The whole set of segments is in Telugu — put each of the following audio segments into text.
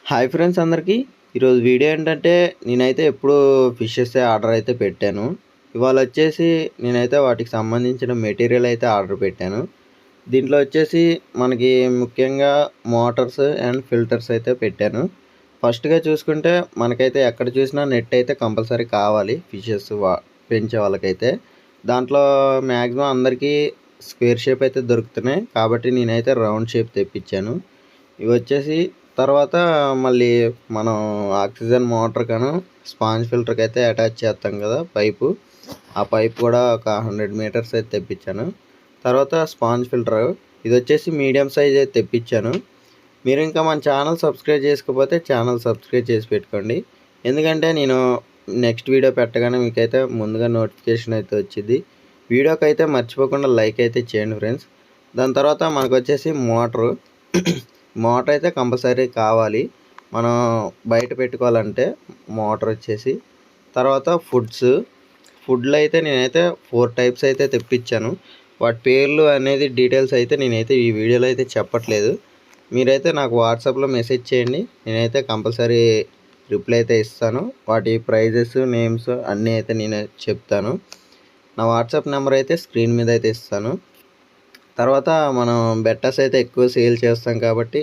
హాయ్ ఫ్రెండ్స్ అందరికీ. ఈరోజు వీడియో ఏంటంటే నేనైతే ఎప్పుడు ఫిషెస్ ఆర్డర్ అయితే పెట్టాను. ఇవాళ వచ్చేసి నేనైతే వాటికి సంబంధించిన మెటీరియల్ అయితే ఆర్డర్ పెట్టాను. దీంట్లో వచ్చేసి మనకి ముఖ్యంగా మోటార్స్ అండ్ ఫిల్టర్స్ అయితే పెట్టాను. ఫస్ట్గా చూసుకుంటే మనకైతే ఎక్కడ చూసినా నెట్ అయితే కంపల్సరీ కావాలి ఫిషెస్ పెంచే వాళ్ళకైతే. దాంట్లో మ్యాక్సిమం అందరికీ స్క్వేర్ షేప్ అయితే దొరుకుతున్నాయి కాబట్టి నేనైతే రౌండ్ షేప్ తెప్పించాను. ఇవి వచ్చేసి తర్వాత మళ్ళీ మనం ఆక్సిజన్ మోటార్‌కను స్పాంజ్ ఫిల్టర్‌కి అయితే అటాచ్ చేస్తాం కదా పైపు. ఆ పైప్ కూడా ఒక 100 మీటర్స్ అయితే తెప్పించాను. తర్వాత స్పాంజ్ ఫిల్టర్ ఇది వచ్చేసి మీడియం సైజ్ అయితే తెప్పించాను. మీరు ఇంకా మన ఛానల్ సబ్స్క్రైబ్ చేసుకోకపోతే ఛానల్ సబ్స్క్రైబ్ చేసి పెట్టుకోండి. ఎందుకంటే నేను నెక్స్ట్ వీడియో పెట్టగానే మీకైతే ముందుగా నోటిఫికేషన్ అయితే వచ్చింది. వీడియోకి అయితే మర్చిపోకుండా లైక్ అయితే చేయండి ఫ్రెండ్స్. దాని తర్వాత మనకు వచ్చేసి మోటార్ అయితే కంపల్సరీ కావాలి మనం బయట పెట్టుకోవాలంటే. మోటార్ వచ్చేసి తర్వాత ఫుడ్లో అయితే నేనైతే 4 టైప్స్ అయితే తెప్పించాను. వాటి పేర్లు అనేది డీటెయిల్స్ అయితే నేనైతే ఈ వీడియోలో అయితే చెప్పట్లేదు. మీరైతే నాకు వాట్సాప్లో మెసేజ్ చేయండి, నేనైతే కంపల్సరీ రిప్లై అయితే ఇస్తాను. వాటి ప్రైజెస్ నేమ్స్ అన్నీ అయితే నేను చెప్తాను. నా వాట్సాప్ నెంబర్ అయితే స్క్రీన్ మీద అయితే ఇస్తాను. తర్వాత మనం బెట్టస్ అయితే ఎక్కువ సేల్ చేస్తాం కాబట్టి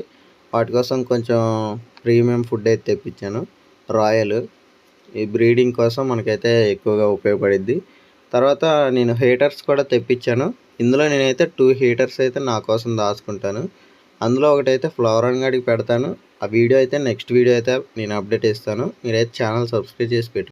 వాటి కోసం కొంచెం ప్రీమియం ఫుడ్ అయితే తెప్పించాను. రాయల్ ఈ బ్రీడింగ్ కోసం మనకైతే ఎక్కువగా ఉపయోగపడిద్ది. తర్వాత నేను హీటర్స్ కూడా తెప్పించాను. ఇందులో నేనైతే 2 హీటర్స్ అయితే నా కోసం దాచుకుంటాను. అందులో ఒకటైతే ఫ్లవరన్ గాడికి పెడతాను. ఆ వీడియో అయితే నెక్స్ట్ వీడియో అయితే నేను అప్డేట్ ఇస్తాను. మీరైతే ఛానల్ సబ్స్క్రైబ్ చేసి పెట్టు.